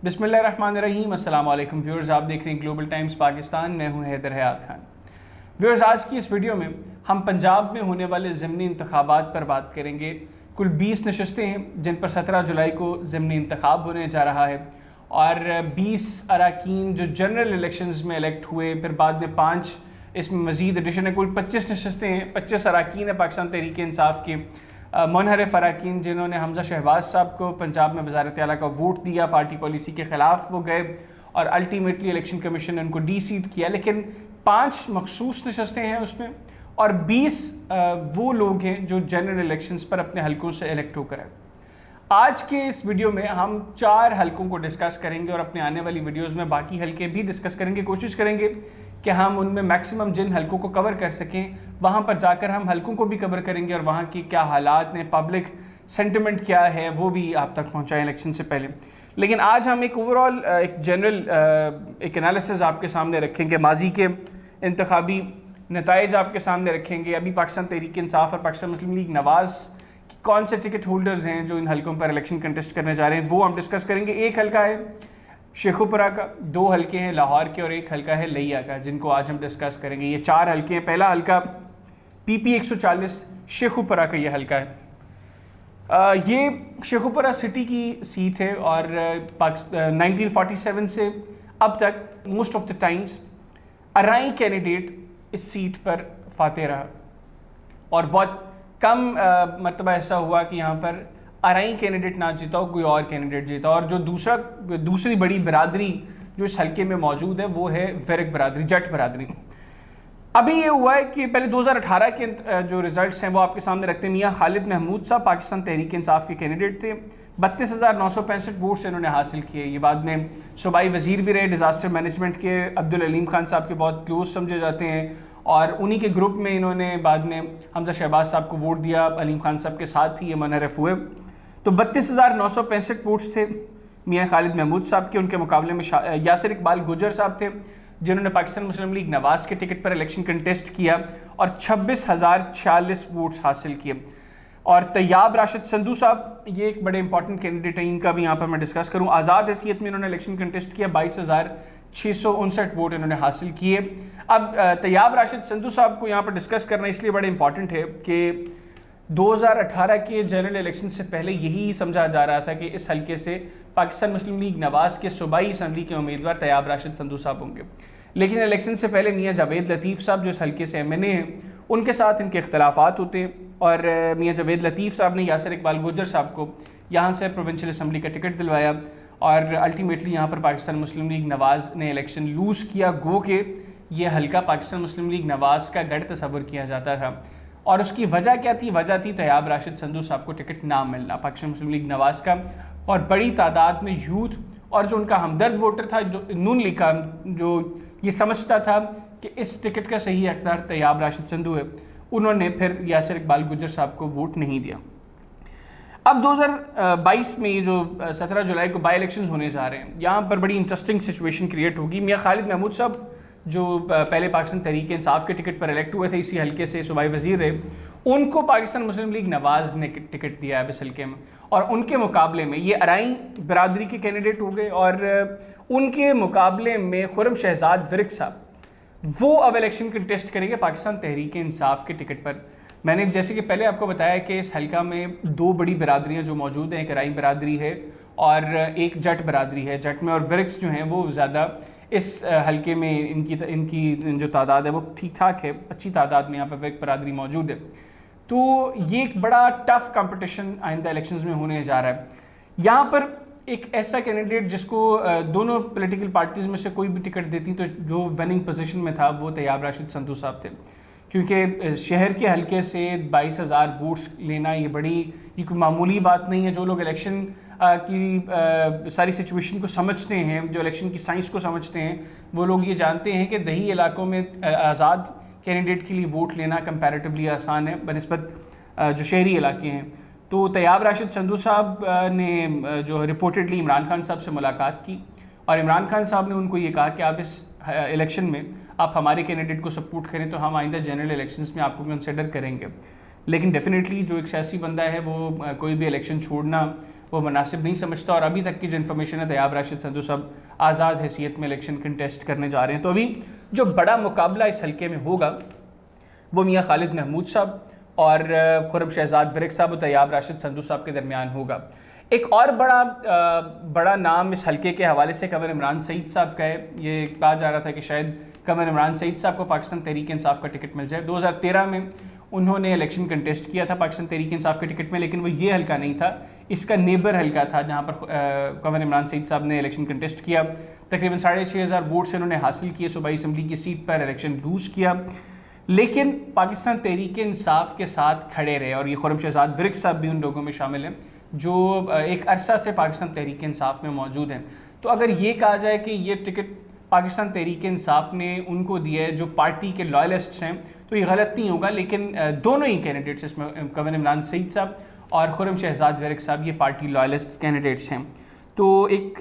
बिस्मिल्लाहिर्रहमानिर्रहीम। अस्सलाम वालेकुम व्यूअर्स, आप देख रहे हैं ग्लोबल टाइम्स पाकिस्तान। मैं हूं हैदर हयात खान। व्यूअर्स, आज की इस वीडियो में हम पंजाब में होने वाले ज़िमनी इंतखाबात पर बात करेंगे। कुल 20 नशस्तें हैं जिन पर 17 जुलाई को ज़िमनी इंतखाब होने जा रहा है और 20 अरकान जो जनरल इलेक्शंस में इलेक्ट हुए, फिर बाद में 5 इसमें मज़ीद एडिशन है। कुल 25 नशस्तें हैं, 25 अरकान है पाकिस्तान तहरीक इंसाफ के मुनहरफ अरकान, जिन्होंने हमजा शहबाज साहब को पंजाब में वज़ारत आला का वोट दिया। पार्टी पॉलिसी के ख़िलाफ़ वो गए और अल्टीमेटली इलेक्शन कमीशन ने उनको डी सीट किया। लेकिन 5 मखसूस नशस्तें हैं उसमें और 20 वो लोग हैं जो जनरल इलेक्शंस पर अपने हलकों से इलेक्ट होकर आए। आज के इस वीडियो में हम 4 हलकों को डिस्कस करेंगे और अपने आने वाली वीडियोस में बाकी हलके भी डिस्कस करेंगे। कोशिश करेंगे कि हम उनमें मैक्सिमम जिन हलकों को कवर कर सकें, वहाँ पर जाकर हम हलकों को भी कवर करेंगे और वहाँ की क्या हालात हैं, पब्लिक सेंटिमेंट क्या है, वो भी आप तक पहुँचाएँ इलेक्शन से पहले। लेकिन आज हम एक ओवरऑल एक जनरल एक एनालिसिस आपके सामने रखेंगे, माजी के इंतखाबी नताइज आपके सामने रखेंगे। अभी पाकिस्तान तहरीक इंसाफ और पाकिस्तान मुस्लिम लीग नवाज़ कौन से टिकट होल्डर्स हैं जो इन हलकों पर इलेक्शन कंटेस्ट करने जा रहे हैं, वो हम डिस्कस करेंगे। एक हलका है शेखुपुरा का, 2 हलके हैं लाहौर के और एक हलका है लिया का, जिनको आज हम डिस्कस करेंगे। ये 4 हलके हैं। पहला हलका PP 140 शेखुपुरा का ये हलका है। ये शेखुपुरा सिटी की सीट है और 1947 से अब तक most of the times Arai candidate इस सीट पर फाते रहा और बहुत कम मरतबा ऐसा हुआ कि यहाँ पर अराई कैंडिडेट ना जीता हो, कोई और कैंडिडेट जीता। और जो दूसरी बड़ी बरादरी जो इस हलके में मौजूद है वो है वेरिक बरादरी, जट बरादरी। अभी ये हुआ है कि पहले 2018 के जो रिजल्ट्स हैं वो आपके सामने रखते हैं। मियाँ खालिद महमूद साहब पाकिस्तान तहरीक इंसाफ के कैंडिडेट थे, 32,965 वोट्स इन्होंने हासिल किए। ये बाद में सूबाई वजीर भी रहे, डिज़ास्टर मैनेजमेंट के अब्दुल अलीम खान साहब के बहुत क्लोज समझे जाते हैं और उन्हीं के ग्रुप में इन्होंने बाद में हमजा शहबाज साहब को वोट दिया। अलीम खान साहब के साथ ही ये मुनहरफ हुए। तो 32,965 वोट्स थे मियाँ खालिद महमूद साहब के। उनके मुकाबले में यासिर इकबाल गुजर साहब थे जिन्होंने पाकिस्तान मुस्लिम लीग नवाज़ के टिकट पर इलेक्शन कंटेस्ट किया और 26,046 वोट्स हासिल किए। और तैयाब राशिद संधू साहब, ये एक बड़े इंपॉर्टेंट कैंडिडेट हैं, इनका भी यहाँ पर मैं डिस्कस करूँ। आज़ाद हैसियत में इन्होंने इलेक्शन कंटेस्ट किया, 22,659 वोट इन्होंने हासिल किए। अब तैयाब राशिद संधू साहब को यहाँ पर डिस्कस करना इसलिए बड़े इंपॉर्टेंट है कि 2018 के जनरल इलेक्शन से पहले यही समझा जा रहा था कि इस हलके से पाकिस्तान मुस्लिम लीग नवाज़ के सूबाई असम्बली के उम्मीदवार तैयाब राशिद संधू साहब होंगे। लेकिन इलेक्शन से पहले मियाँ जावेद लतीफ़ साहब जो इस हलके से MNA हैं, उनके साथ इनके इख्तलाफात होते हैं और मियाँ जावेद लतीफ़ साहब ने यासिर इकबाल गुजर साहब को यहाँ से प्रोविंशियल असम्बली का टिकट दिलवाया और अल्टीमेटली यहाँ पर पाकिस्तान मुस्लिम लीग नवाज़ ने इलेक्शन लूज़ किया। गो के ये हलका पाकिस्तान मुस्लिम लीग नवाज़ का गढ़ तस्वर किया जाता था और उसकी वजह क्या थी? वजह थी तैयाब राशिद संधू साहब को टिकट ना मिलना पाकिस्तान मुस्लिम लीग नवाज़ का। और बड़ी तादाद में यूथ और जो उनका हमदर्द वोटर था, जो नून लीग का, जो ये समझता था कि इस टिकट का सही हकदार तैयाब राशिद संधू है, उन्होंने फिर यासिर इकबाल गुजर साहब को वोट नहीं दिया। अब 2022 में ये जो 17 जुलाई को बाई इलेक्शन होने जा रहे हैं, यहाँ पर बड़ी इंटरेस्टिंग सिचुएशन क्रिएट होगी। मियाँ खालिद महमूद साहब जो पहले पाकिस्तान तहरीक इंसाफ के टिकट पर इलेक्ट हुए थे, इसी हलके से सूबाई वजीर रहे, उनको पाकिस्तान मुस्लिम लीग नवाज़ ने टिकट दिया है इस हलके में और उनके मुकाबले में ये अराई बरादरी के कैंडिडेट हो गए और उनके मुकाबले में खुर्रम शहजाद विरिक साहब वो अब इलेक्शन कंटेस्ट करेंगे पाकिस्तान तहरीक इंसाफ के टिकट पर। मैंने जैसे कि पहले आपको बताया कि इस हलका में 2 बड़ी बरादरियाँ जो मौजूद हैं, एक अराई बरादरी है और एक जट बरादरी है। जट में और विरिक्स जो हैं वो ज़्यादा इस हलके में इनकी जो तादाद है वो ठीक ठाक है, अच्छी तादाद में यहाँ पर विरिक बरादरी मौजूद है। तो ये एक बड़ा टफ कंपटीशन आइंदा इलेक्शंस में होने जा रहा है। यहाँ पर एक ऐसा कैंडिडेट जिसको दोनों पॉलिटिकल पार्टीज़ में से कोई भी टिकट देती तो जो विनिंग पोजीशन में था वो तैयाब राशिद संधू साहब थे, क्योंकि शहर के हलके से 22,000 वोट्स लेना ये कोई मामूली बात नहीं है। जो लोग इलेक्शन की सारी सिचुएशन को समझते हैं, जो इलेक्शन की साइंस को समझते हैं, वो लोग ये जानते हैं कि दही इलाकों में आज़ाद कैंडिडेट के लिए वोट लेना कंपैरेटिवली आसान है बनिस्बत जो शहरी इलाके हैं। तो तैयाब राशिद संधू साहब ने जो रिपोर्टेडली इमरान खान साहब से मुलाकात की और इमरान खान साहब ने उनको ये कहा कि आप इस इलेक्शन में आप हमारे कैंडिडेट को सपोर्ट करें तो हम आइंदा जनरल इलेक्शंस में आपको कंसिडर करेंगे। लेकिन डेफिनेटली जो एक सियासी बंदा है वो कोई भी इलेक्शन छोड़ना वो मुनासिब नहीं समझता। और अभी तक की जो इन्फॉर्मेशन है, तैयाब राशिद संधू साहब आज़ाद हैसियत में इलेक्शन कंटेस्ट करने जा रहे हैं। तो अभी जो बड़ा मुकाबला इस हल्के में होगा वो मियाँ खालिद महमूद साहब और खुर्रम शहजाद वरिक साहब और तैयाब राशिद संधू साहब के दरमियान होगा। एक और बड़ा नाम इस हल्के के हवाले से कंवर इमरान सईद साहब का है। ये कहा जा रहा था कि शायद कंवर इमरान सईद साहब को पाकिस्तान तहरीक इंसाफ का टिकट मिल जाए। 2013 में उन्होंने इलेक्शन कंटेस्ट किया था पाकिस्तान तहरीक इंसाफ के टिकट में, लेकिन वो ये हल्का नहीं था, इसका नेबर हल्का था जहाँ पर कंवर इमरान सईद साहब ने इलेक्शन कंटेस्ट किया। तकरीबन 6,500 वोट से उन्होंने हासिल किए, सूबाई असम्बली की सीट पर इलेक्शन लूज़ किया, लेकिन पाकिस्तान तहरीक इंसाफ के साथ खड़े रहे। और ये खुर्रम शहजाद वरिक साहब भी उन लोगों में शामिल हैं जो एक अरसा से पाकिस्तान तहरीक इंसाफ में मौजूद हैं। तो अगर ये कहा जाए कि ये टिकट पाकिस्तान तहरीक इंसाफ ने उनको दिया है जो पार्टी के लॉयलिस्ट्स हैं, तो ये गलत नहीं होगा। लेकिन दोनों ही कैंडिडेट्स, इसमें कंवर इमरान सईद साहब और खुर्रम शहजाद वरिक साहब, ये पार्टी लॉयलिस्ट कैंडिडेट्स हैं। तो एक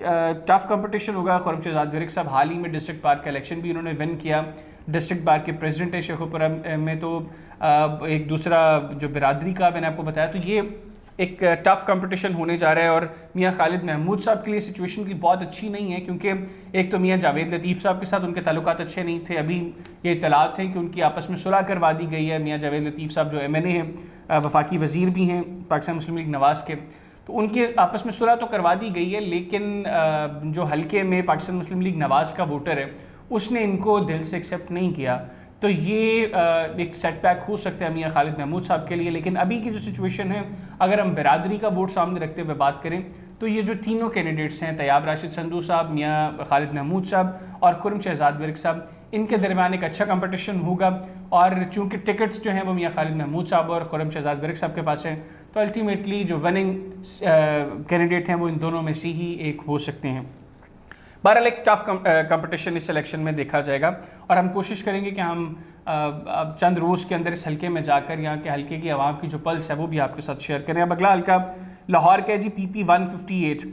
टफ कंपटीशन होगा। खुर्रम शहजाद वरिक साहब हाल ही में डिस्ट्रिक्ट बार का इलेक्शन भी उन्होंने विन किया, डिस्ट्रिक्ट बार के प्रेसिडेंट है शेखुपुरा में। तो एक दूसरा जो बिरादरी का मैंने आपको बताया, तो ये एक टफ कंपटीशन होने जा रहा है। और मियाँ खालिद महमूद साहब के लिए सिचुएशन की बहुत अच्छी नहीं है, क्योंकि एक तो मियाँ जावेद लतीफ़ साहब के साथ उनके ताल्लुकात अच्छे नहीं थे। अभी ये इत्तलात हैं कि उनकी आपस में सुलह करवा दी गई है। मियाँ जावेद लतीफ़ साहब जो MNA हैं, वफाकी वज़ीर भी हैं पाकिस्तान मुस्लिम लीग नवाज़ के, तो उनके आपस में सुलह तो करवा दी गई है, लेकिन जो हल्के में पाकिस्तान मुस्लिम लीग नवाज़ का वोटर है उसने इनको दिल से एक्सेप्ट नहीं किया। तो ये एक सेटबैक हो सकता है मियाँ खालिद महमूद साहब के लिए। लेकिन अभी की जो सिचुएशन है, अगर हम बिरादरी का वोट सामने रखते हुए बात करें, तो ये जो तीनों कैंडिडेट्स हैं, तैयाब राशिद संधू साहब, मियाँ खालिद महमूद साहब और खुर्रम शहजाद वरिक साहब, इनके दरमियान एक अच्छा कंपटीशन होगा। और चूँकि टिकट्स जो हैं वो मियाँ खालिद महमूद साहब और खुर्रम शहजाद वरिक साहब के पास हैं, तो अल्टीमेटली जो विनिंग कैंडिडेट हैं वो इन दोनों में से ही एक हो सकते हैं। बहरहाल एक टफ कंपटीशन इस इलेक्शन में देखा जाएगा, और हम कोशिश करेंगे कि हम अब चंद रोज़ के अंदर इस हल्के में जाकर यहाँ के हल्के की आवाम की जो पल्स है वो भी आपके साथ शेयर करें। अब अगला हल्का लाहौर का है जी, PP 158।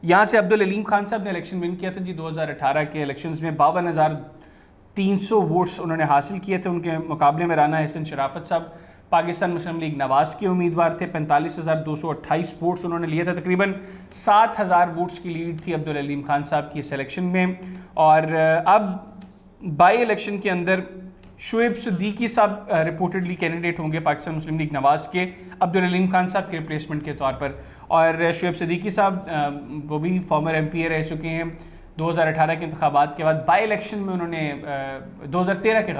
यहाँ से अब्दुल अलीम खान साहब ने इलेक्शन विन किया था जी 2018 के इलेक्शंस में। 52,300 वोट्स उन्होंने हासिल किए थे। उनके मुकाबले में राना हसन शराफत साहब पाकिस्तान मुस्लिम लीग नवाज़ के उम्मीदवार थे। 45,228 वोट्स उन्होंने लिए थे। तकरीबन 7,000 वोट्स की लीड थी अब्दुल अलीम खान साहब की इस इलेक्शन में। और अब बाई इलेक्शन के अंदर शुएब सिद्दीकी साहब रिपोर्टेडली कैंडिडेट होंगे पाकिस्तान मुस्लिम लीग नवाज़ के, अब्दुल अलीम खान साहब के रिप्लेसमेंट के तौर पर। और शुएब सिद्दीकी साहब वो भी फॉर्मर MPA रह चुके हैं। 2018 के इंतखाबात के बाद बाई इलेक्शन में उन्होंने 2013 के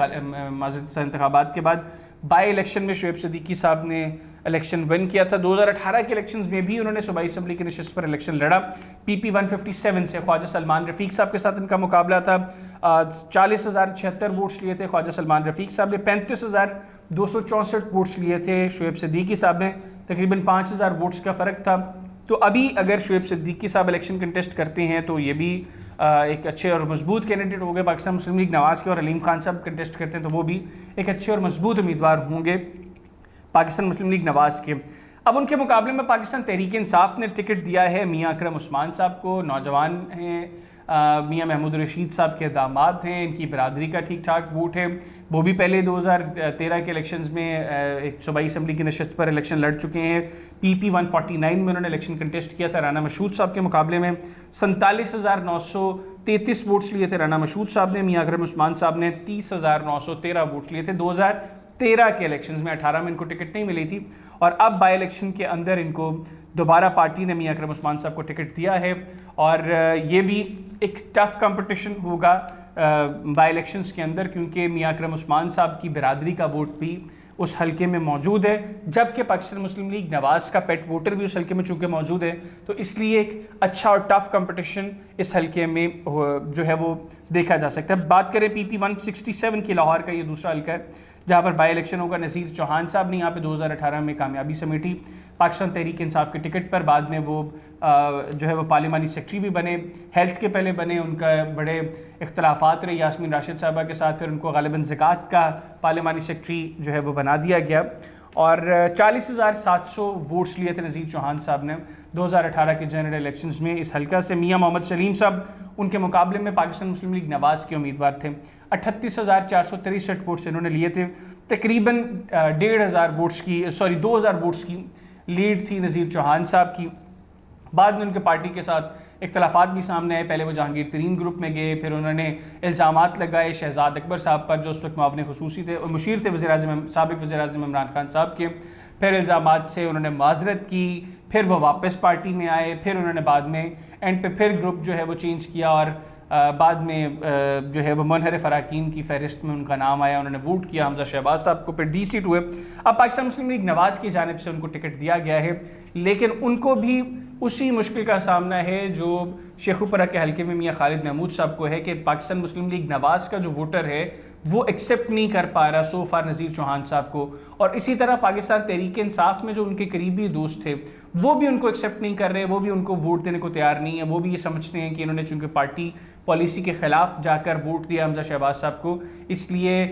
इंतखाबात के बाद बाई इलेक्शन में शुएब सिद्दीकी साहब ने इलेक्शन विन किया था। 2018 के इलेक्शंस में भी उन्होंने सूबाई असम्बली की नशिस्त पर इलेक्शन लड़ा। PP 157 से ख्वाजा सलमान रफ़ीक साहब के साथ इनका मुकाबला था। 40,076 वोट्स लिए थे ख्वाजा सलमान रफ़ीक साहब ने। 35,264 वोट्स लिए थे शुएब सिद्दीकी साहब ने। तकरीबन 5,000 वोट्स का फ़र्क था। तो अभी अगर शुएब सिद्दीकी साहब इलेक्शन कंटेस्ट करते हैं तो ये भी एक अच्छे और मजबूत कैंडिडेट हो गए पाकिस्तान मुस्लिम लीग नवाज़ के। और अलीम खान साहब कंटेस्ट करते हैं तो वो भी एक अच्छे और मजबूत उम्मीदवार होंगे पाकिस्तान मुस्लिम लीग नवाज़ के। अब उनके मुकाबले में पाकिस्तान तहरीक इंसाफ ने टिकट दिया है मियाँ अकरम उस्मान साहब को। नौजवान हैं, मियाँ महमूद रशीद साहब के दामाद हैं, इनकी बरादरी का ठीक ठाक वोट है। वो भी पहले 2013 के इलेक्शंस में एक सूबाई असम्बली की नशिस्त पर इलेक्शन लड़ चुके हैं। PP 149 में उन्होंने इलेक्शन कंटेस्ट किया था राना मशहूद साहब के मुकाबले में। 47,933 वोट्स लिए थे राना मशहूद साहब ने। मियाँ अकरम उस्मान साहब ने 30,913 वोट लिए थे 2013 के इलेक्शंस में। 18 में इनको टिकट नहीं मिली थी, और अब बाई इलेक्शन के अंदर इनको दोबारा पार्टी ने मियाँ अकरम उस्मान साहब को टिकट दिया है। और ये भी एक टफ कंपटीशन होगा बाई इलेक्शंस के अंदर, क्योंकि मियाँ अकरम उस्मान साहब की बिरादरी का वोट भी उस हल्के में मौजूद है, जबकि पाकिस्तान मुस्लिम लीग नवाज़ का पेट वोटर भी उस हल्के में चूँकि मौजूद है। तो इसलिए एक अच्छा और टफ कंपटीशन इस हल्के में जो है वो देखा जा सकता है। बात करें PP 167 की, लाहौर का ये दूसरा हल्का है जहाँ पर बाई इलेक्शन होगा। नज़ीर चौहान साहब ने यहाँ पे 2018 में कामयाबी समेटी पाकिस्तान तहरीक इंसाफ के टिकट पर। बाद में वो जो है वो पार्लिमानी सेक्रेटरी भी बने, हेल्थ के पहले बने। उनका बड़े इख्तलाफात रहे यास्मीन राशिद साहबा के साथ, फिर उनको गालिबन ज़कात का पार्लिमानी सेक्रेटरी जो है वो बना दिया गया। और 40,700 वोट्स लिए थे नज़ीर चौहान साहब ने 2018 के जनरल इलेक्शंस में इस हल्का से। मियाँ मोहम्मद सलीम साहब उनके मुकाबले में पाकिस्तान मुस्लिम लीग नवाज़ के उम्मीदवार थे। 38,463 वोट्स इन्होंने लिए थे। तकरीबन 2,000 वोट्स की लीड थी नज़ीर चौहान साहब की। बाद में उनके पार्टी के साथ इख्तलाफात भी सामने आए। पहले वो जहांगीर तरीन ग्रुप में गए, फिर उन्होंने इल्ज़ामात लगाए शहजाद अकबर साहब पर, जो उस वक्त मुआविन खुसूसी थे और मुशीर थे साबिक़ वज़ीर-ए-आज़म इमरान खान साहब के। फिर इल्ज़ामात से उन्होंने माजरत की, फिर वो वापस पार्टी में आए, फिर उन्होंने बाद में एंड पे फिर ग्रुप जो है वो चेंज किया और बाद में जो है वो मुनहरिफ अरकान की फहरिस्त में उनका नाम आया, उन्होंने वोट किया हमजा शहबाज साहब को, फिर डी सीट हुए। अब पाकिस्तान मुस्लिम लीग नवाज़ की जानिब से उनको टिकट दिया गया है, लेकिन उनको भी उसी मुश्किल का सामना है जो शेखुपुरा के हल्के में मियाँ खालिद महमूद साहब को है कि पाकिस्तान मुस्लिम लीग नवाज़ का जो वोटर है वो एक्सेप्ट नहीं कर पा रहा सो फार नज़ीर चौहान साहब को, और इसी तरह पाकिस्तान तहरीक इंसाफ में जो उनके करीबी दोस्त थे वो भी उनको एक्सेप्ट नहीं कर रहे, वो भी उनको वोट देने को तैयार नहीं है। वो भी ये समझते हैं कि इन्होंने चूँकि पार्टी पॉलिसी के ख़िलाफ़ जाकर वोट दिया हमजा शहबाज साहब को, इसलिए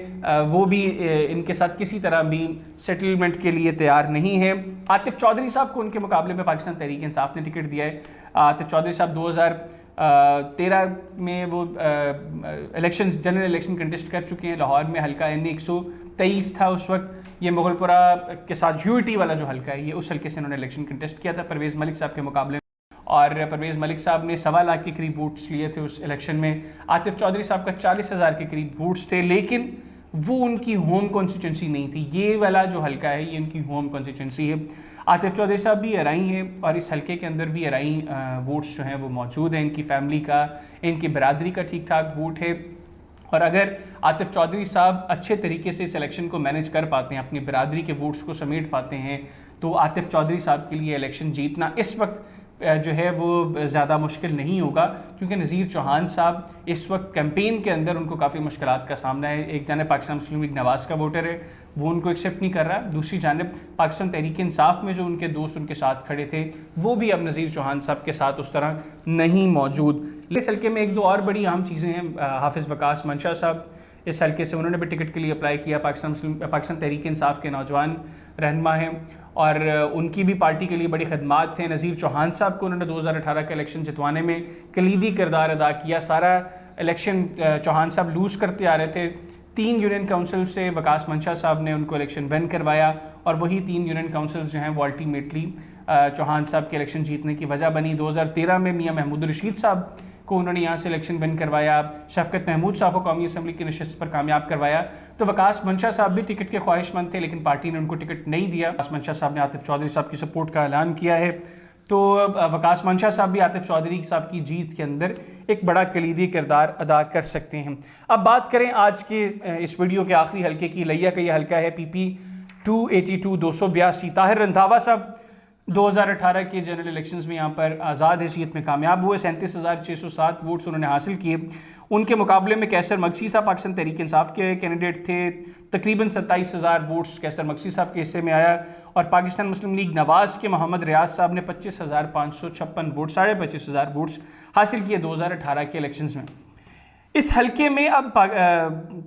वो भी इनके साथ किसी तरह भी सेटलमेंट के लिए तैयार नहीं है। आतिफ चौधरी साहब को उनके मुकाबले में पाकिस्तान तहरीक इंसाफ ने टिकट दिया है। आतिफ चौधरी साहब 2013 में वो जनरल इलेक्शन कंटेस्ट कर चुके हैं। लाहौर में हल्का NA 123 था उस वक्त, ये मुगलपुरा के साथ UT वाला जो हल्का है, ये उस हल्के से उन्होंने इलेक्शन कंटेस्ट किया था परवेज़ मलिक साहब के मुकाबले में, और परवेज़ मलिक साहब ने 1.25 लाख के करीब वोट्स लिए थे उस इलेक्शन में। आतिफ चौधरी साहब का 40,000 के करीब वोट्स थे, लेकिन वो उनकी होम कॉन्स्टिट्यूंसी नहीं थी। ये वाला जो हल्का है ये उनकी होम कॉन्स्टिट्यूंसी है। आतिफ चौधरी साहब भी अराई हैं और इस हल्के के अंदर भी अराई वोट्स जो हैं वो मौजूद हैं। इनकी फैमिली का, इनकी बरादरी का ठीक ठाक वोट है, और अगर आतिफ चौधरी साहब अच्छे तरीके से इस इलेक्शन को मैनेज कर पाते हैं, अपनी बरादरी के वोट्स को समेट पाते हैं, तो आतिफ चौधरी साहब के लिए इलेक्शन जीतना इस वक्त जो है वो ज़्यादा मुश्किल नहीं होगा, क्योंकि नज़ीर चौहान साहब इस वक्त कैंपेन के अंदर उनको काफ़ी मुश्किलात का सामना है। एक जानिब पाकिस्तान मुस्लिम लीग नवाज़ का वोटर है, वो उनको एक्सेप्ट नहीं कर रहा, दूसरी जानिब पाकिस्तान तहरीक इंसाफ में जो उनके दोस्त उनके साथ खड़े थे वो भी अब नज़ीर चौहान साहब के साथ उस तरह नहीं मौजूद। इस हल्के में एक दो और बड़ी अहम चीज़ें हैं। हाफिज़ वकास मंशा साहब इस हल्के से, उन्होंने भी टिकट के लिए अप्लाई किया। पाकिस्तान तहरीक इंसाफ के नौजवान रहनुमा हैं और उनकी भी पार्टी के लिए बड़ी खदमात थे। नज़ीर चौहान साहब को उन्होंने 2018 का इलेक्शन जितवाने में कलीदी किरदार अदा किया। सारा इलेक्शन चौहान साहब लूज़ करते आ रहे थे, 3 यूनियन काउंसिल से वकास मंशा साहब ने उनको इलेक्शन विन करवाया, और वही 3 यूनियन काउंसिल्स जो हैं वो अल्टीमेटली चौहान साहब के इलेक्शन जीतने की वजह बनी। 2013 में मियाँ महमूद रशीद साहब को उन्होंने यहाँ से इलेक्शन विन करवाया, शफकत महमूद साहब को कौमी असम्बली की नशिस्त पर कामयाब करवाया। तो वकास मंशा साहब भी टिकट के ख्वाहिशमंद थे, लेकिन पार्टी ने उनको टिकट नहीं दिया। वकास मंशा साहब ने आतिफ चौधरी साहब की सपोर्ट का ऐलान किया है, तो वकास मंशा साहब भी आतिफ चौधरी साहब की जीत के अंदर एक बड़ा कलीदी किरदार अदा कर सकते हैं। अब बात करें आज के इस वीडियो के आखिरी हल्के की। लिया का यह हल्का है PP 282 282। ताहिर रंधावा साहब 2018 के जनरल इलेक्शंस में यहाँ पर आज़ाद हैसियत में कामयाब हुए। 37,607 वोट्स उन्होंने हासिल किए। उनके मुकाबले में कैसर मगसी साहब पाकिस्तान तहरीक इंसाफ के कैंडिडेट थे। तकरीबन 27,000 वोट्स कैसर मगसी साहब के हिस्से में आया, और पाकिस्तान मुस्लिम लीग नवाज़ के मोहम्मद रियाज साहब ने 25,556 वोट, 25,500 वोट्स हासिल किए 2018 के इलेक्शंस में। इस हल्के में अब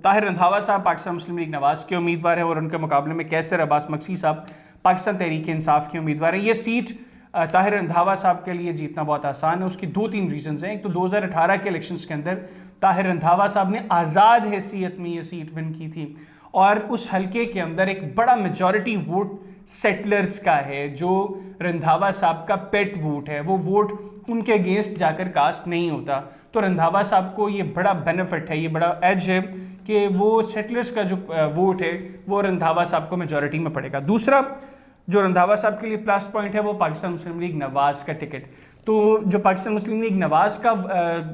ताहिर रंधावा साहब पाकिस्तान मुस्लिम लीग नवाज़ के उम्मीदवार हैं, और उनके मुकाबले में कैसर अब्बास मगसी साहब पाकिस्तान तहरीक इंसाफ के उम्मीदवार हैं। ये सीट ताहिर रंधावा साहब के लिए जीतना बहुत आसान है। उसकी 2-3 रीजंस हैं। एक तो 2018 के इलेक्शंस के अंदर ताहिर रंधावा साहब ने आज़ाद हैसियत में ये सीट विन की थी, और उस हल्के के अंदर एक बड़ा मेजॉरिटी वोट सेटलर्स का है, जो रंधावा साहब का पेट वोट है। वो वोट उनके अगेंस्ट जाकर कास्ट नहीं होता, तो रंधावा साहब को ये बड़ा बेनिफिट है, ये बड़ा एज है कि वो सेटलर्स का जो वोट है वो रंधावा साहब को मेजॉरिटी में पड़ेगा। दूसरा जो रंधावा साहब के लिए प्लस पॉइंट है वो पाकिस्तान मुस्लिम लीग नवाज़ का टिकट। तो जो पाकिस्तान मुस्लिम लीग नवाज़ का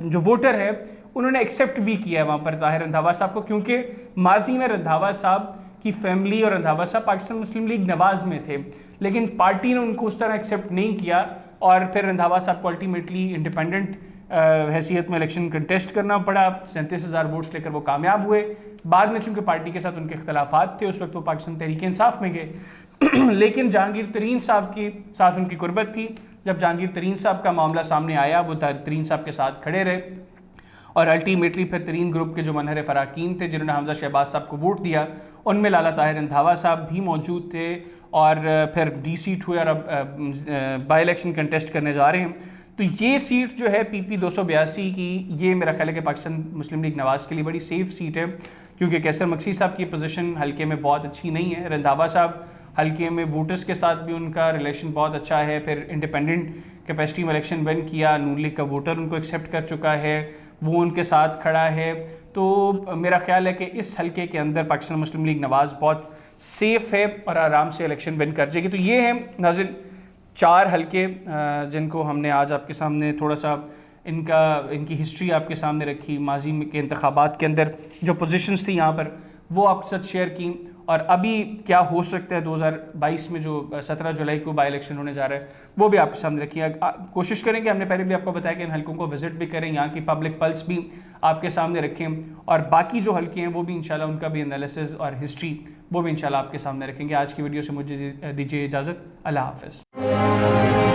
जो वोटर है उन्होंने एक्सेप्ट भी किया है वहाँ पर ताहिर रंधावा साहब को, क्योंकि माजी में रंधावा साहब की फैमिली और रंधावा साहब पाकिस्तान मुस्लिम लीग नवाज़ में थे, लेकिन पार्टी ने उनको उस तरह एक्सेप्ट नहीं किया, और फिर रंधावा साहब को अल्टीमेटली इंडिपेंडेंट हैसियत में इलेक्शन कंटेस्ट करना पड़ा। 37,000 वोट्स लेकर वो कामयाब हुए। बाद में चूंकि पार्टी के साथ उनके इख्तलाफात थे, उस वक्त वो पाकिस्तान तहरीक इंसाफ में गए लेकिन जहांगीर तरीन साहब की साथ उनकी कुर्बत थी। जब जहांगीर तरीन साहब का मामला सामने आया, वो तरीन साहब के साथ खड़े रहे, और अल्टीमेटली फिर तरीन ग्रुप के जो मुनहरिफ अरकान थे जिन्होंने हमजा शहबाज साहब को वोट दिया, उनमें लाला ताहिर रंधावा साहब भी मौजूद थे, और फिर डी सीट हुए, और अब बाई इलेक्शन कंटेस्ट करने जा रहे हैं। तो ये सीट जो है PP 282 की, ये मेरा ख्याल है कि पाकिस्तान मुस्लिम लीग नवाज़ के लिए बड़ी सेफ सीट है, क्योंकि कैसर मगसी साहब की पोजीशन हल्के में बहुत अच्छी नहीं है। रंधावा साहब हल्के में वोटर्स के साथ भी उनका रिलेशन बहुत अच्छा है। फिर इंडिपेंडेंट कैपेसिटी में इलेक्शन विन किया, नून लीग का वोटर उनको एक्सेप्ट कर चुका है, वो उनके साथ खड़ा है। तो मेरा ख्याल है कि इस हल्के के अंदर पाकिस्तान मुस्लिम लीग नवाज़ बहुत सेफ़ है और आराम से इलेक्शन विन कर जाएगी। तो ये हैं नाज़रीन 4 हल्के जिनको हमने आज आपके सामने थोड़ा सा इनकी हिस्ट्री आपके सामने रखी, माजी के इंतखाबात के अंदर जो पोजीशंस थी यहाँ पर वो आपके साथ शेयर की, और अभी क्या हो सकता है 2022 में जो 17 जुलाई को बाई इलेक्शन होने जा रहा है वो भी आपके सामने रखी है। कोशिश करेंगे, हमने पहले भी आपको बताया कि इन हल्कों को विजिट भी करें, यहाँ की पब्लिक पल्स भी आपके सामने रखें, और बाकी जो हल्के हैं वो भी इंशाल्लाह उनका भी एनालिसिस और हिस्ट्री वो भी इंशाल्लाह आपके सामने रखेंगे। आज की वीडियो से मुझे दीजिए इजाज़त। अल्लाह हाफ़िज़।